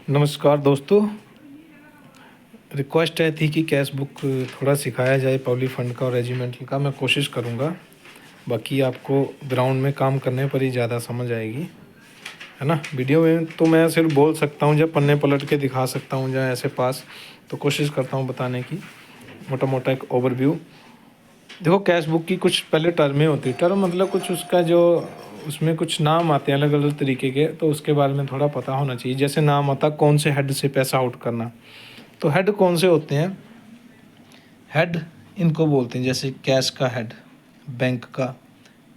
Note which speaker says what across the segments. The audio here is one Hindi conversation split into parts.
Speaker 1: नमस्कार दोस्तों। रिक्वेस्ट है थी कि कैश बुक थोड़ा सिखाया जाए पब्लिक फ़ंड का और रेजिमेंटल का। मैं कोशिश करूँगा, बाकी आपको ग्राउंड में काम करने पर ही ज़्यादा समझ आएगी, है ना। वीडियो में तो मैं सिर्फ बोल सकता हूँ, जब पन्ने पलट के दिखा सकता हूँ जहाँ ऐसे पास, तो कोशिश करता हूँ बताने की मोटा मोटा एक ओवरव्यू। देखो, कैश बुक की कुछ पहले टर्में होती है। टर्म मतलब कुछ उसका जो उसमें कुछ नाम आते हैं अलग अलग तरीके के, तो उसके बारे में थोड़ा पता होना चाहिए। जैसे नाम आता कौन से हेड से पैसा आउट करना, तो हेड कौन से होते हैं, हेड इनको बोलते हैं। जैसे कैश का हेड, बैंक का,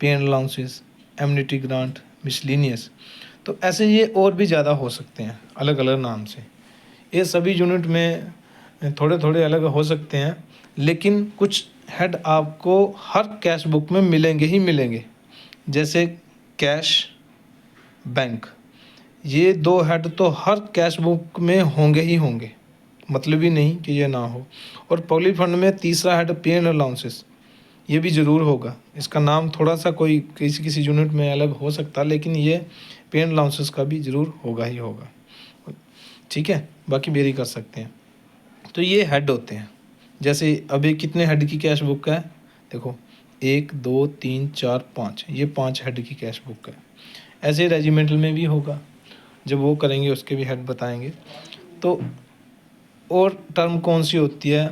Speaker 1: पेन अलाउंसेस, एमनिटी ग्रांट, मिसलिनियस। तो ऐसे ये और भी ज़्यादा हो सकते हैं अलग अलग नाम से। ये सभी यूनिट में थोड़े थोड़े अलग हो सकते हैं, लेकिन कुछ हेड आपको हर कैश बुक में मिलेंगे ही मिलेंगे। जैसे कैश, बैंक, ये दो हेड तो हर कैश बुक में होंगे ही होंगे, मतलब ही नहीं कि ये ना हो। और पब्लिक फंड में तीसरा हेड पे एंड अलाउंसेस, ये भी ज़रूर होगा। इसका नाम थोड़ा सा कोई किसी किसी यूनिट में अलग हो सकता, लेकिन ये पे एंड अलाउंसेस का भी ज़रूर होगा ही होगा। ठीक है, बाकी वेरी कर सकते हैं। तो ये हेड होते हैं। जैसे अभी कितने हेड की कैश बुक है, देखो 1 2 3 4 5, ये 5 हेड की कैश बुक है। ऐसे रेजिमेंटल में भी होगा, जब वो करेंगे उसके भी हेड बताएंगे। तो और टर्म कौन सी होती है,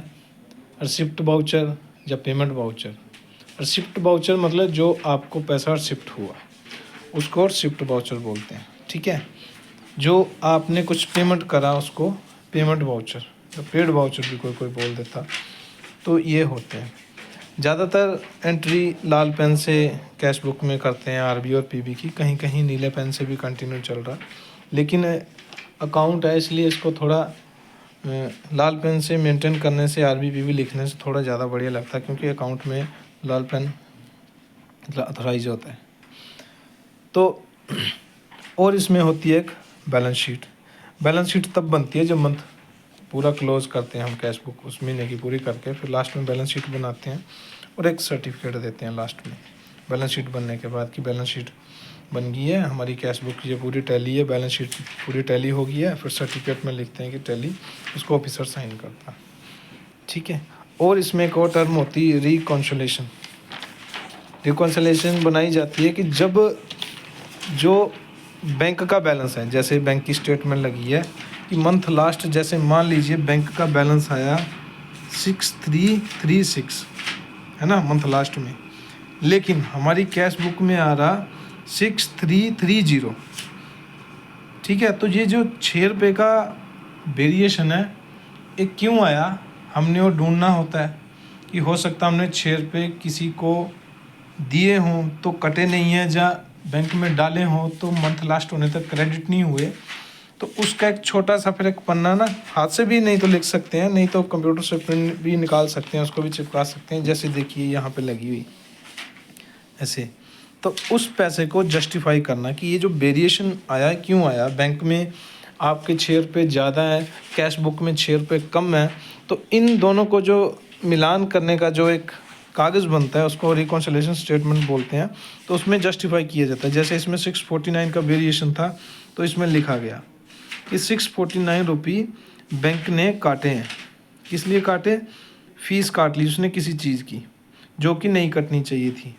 Speaker 1: रिसिप्ट वाउचर या पेमेंट वाउचर। रिसिप्ट वाउचर मतलब जो आपको पैसा रिसिप्ट हुआ, उसको रिसिप्ट वाउचर बोलते हैं। ठीक है, जो आपने कुछ पेमेंट करा उसको पेमेंट वाउचर या पेड वाउचर भी कोई कोई बोल देता। तो ये होते हैं। ज़्यादातर एंट्री लाल पेन से कैश बुक में करते हैं, आरबी और पीबी की। कहीं कहीं नीले पेन से भी कंटिन्यू चल रहा, लेकिन अकाउंट है इसलिए इसको थोड़ा लाल पेन से मेंटेन करने से, आरबी पीबी लिखने से थोड़ा ज़्यादा बढ़िया लगता है, क्योंकि अकाउंट में लाल पेन अथराइज होता है। तो और इसमें होती है एक बैलेंस शीट। बैलेंस शीट तब बनती है जब मंथ पूरा क्लोज करते हैं हम कैश बुक, उस महीने की पूरी करके फिर लास्ट में बैलेंस शीट बनाते हैं और एक सर्टिफिकेट देते हैं लास्ट में बैलेंस शीट बनने के बाद कि बैलेंस शीट बन गई है हमारी, कैश बुक ये पूरी टैली है, बैलेंस शीट पूरी टैली हो गई है। फिर सर्टिफिकेट में लिखते हैं कि टैली, उसको ऑफिसर साइन करता है। ठीक है, और इसमें एक और टर्म होती है रिकॉन्सिलेशन। रिकॉन्सिलेशन बनाई जाती है कि जब जो बैंक का बैलेंस है, जैसे बैंक की स्टेटमेंट लगी है कि मंथ लास्ट, जैसे मान लीजिए बैंक का बैलेंस आया 6336, है ना, मंथ लास्ट में, लेकिन हमारी कैश बुक में आ रहा 6330। ठीक है, तो ये जो 6 रुपये का वेरिएशन है, ये क्यों आया, हमने वो ढूंढना होता है कि हो सकता हमने 6 रुपये किसी को दिए हों तो कटे नहीं है, या बैंक में डाले हों तो मंथ लास्ट होने तक क्रेडिट नहीं हुए। तो उसका एक छोटा सा फिर एक पन्ना ना, हाथ से भी नहीं तो लिख सकते हैं, नहीं तो कंप्यूटर से प्रिंट भी निकाल सकते हैं, उसको भी चिपका सकते हैं। जैसे देखिए यहाँ पे लगी हुई ऐसे, तो उस पैसे को जस्टिफाई करना कि ये जो वेरिएशन आया क्यों आया, बैंक में आपके 6 रुपये ज़्यादा है, कैश बुक में 6 रुपये कम है, तो इन दोनों को जो मिलान करने का जो एक कागज़ बनता है उसको रिकॉन्सिलेशन स्टेटमेंट बोलते हैं। तो उसमें जस्टिफाई किया जाता है। जैसे इसमें 649 का वेरिएशन था, तो इसमें लिखा गया कि 649 रुपये बैंक ने काटे हैं। किस लिए काटे, फीस काट ली उसने किसी चीज़ की जो कि नहीं कटनी चाहिए थी,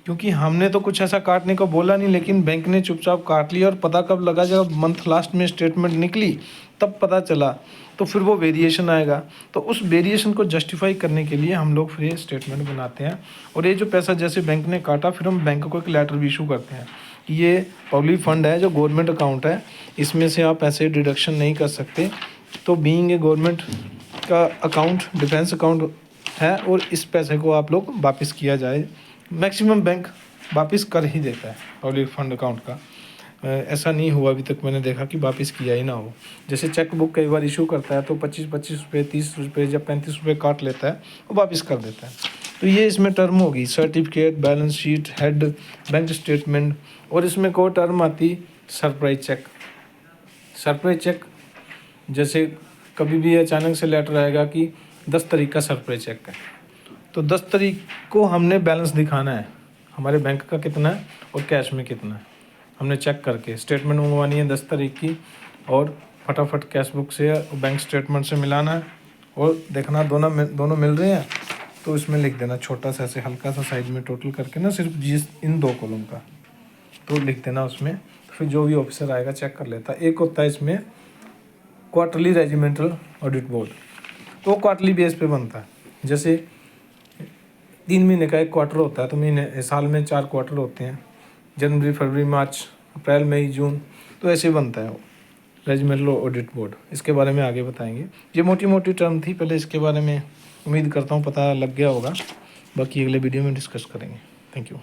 Speaker 1: क्योंकि हमने तो कुछ ऐसा काटने को बोला नहीं, लेकिन बैंक ने चुपचाप काट लिया। और पता कब लगा, जब मंथ लास्ट में स्टेटमेंट निकली तब पता चला, तो फिर वो वेरिएशन आएगा। तो उस वेरिएशन को जस्टिफाई करने के लिए हम लोग फिर ये स्टेटमेंट बनाते हैं। और ये जो पैसा जैसे बैंक ने काटा, फिर हम बैंक को एक लेटर भी इशू करते हैं कि ये पब्लिक फंड है, जो गवर्नमेंट अकाउंट है, इसमें से आप पैसे डिडक्शन नहीं कर सकते। तो बीइंग ए गवर्नमेंट का अकाउंट, डिफेंस अकाउंट है, और इस पैसे को आप लोग वापस किया जाए। मैक्सिमम बैंक वापस कर ही देता है पब्लिक फंड अकाउंट का। ऐसा नहीं हुआ अभी तक मैंने देखा कि वापस किया ही ना हो। जैसे चेक बुक कई बार इशू करता है तो 25-25 रुपये, 30 रुपये या 35 रुपये काट लेता है, वो वापस कर देता है। तो ये इसमें टर्म होगी, certificate, balance sheet, head, bank statement. और इसमें कोई टर्म आती सरप्राइज चेक। सरप्राइज चेक, जैसे कभी भी अचानक से लेटर आएगा कि 10 तारीख का सरप्राइज चेक है, तो 10 तारीख को हमने बैलेंस दिखाना है, हमारे बैंक का कितना है और कैश में कितना है। हमने चेक करके स्टेटमेंट मंगवानी है 10 तारीख की, और फटाफट कैश बुक से बैंक स्टेटमेंट से मिलाना है और देखना दोनों मिल रहे हैं, तो इसमें लिख देना छोटा सा ऐसे हल्का सा साइड में टोटल करके ना, सिर्फ जिस इन 2 कॉलम का तो लिख देना उसमें। तो फिर जो भी ऑफिसर आएगा चेक कर लेता। एक होता है इसमें क्वार्टरली रेजिमेंटल ऑडिट बोर्ड, तो क्वार्टरली बेस पे बनता है। जैसे 3 महीने का एक क्वार्टर होता है, तो साल में 4 क्वार्टर होते हैं, जनवरी, फरवरी, मार्च, अप्रैल, मई, जून, तो ऐसे बनता है रेजिमेंटल ऑडिट बोर्ड। इसके बारे में आगे बताएंगे। ये मोटी मोटी टर्म थी पहले, इसके बारे में उम्मीद करता हूँ पता लग गया होगा, बाकी अगले वीडियो में डिस्कस करेंगे। Thank you.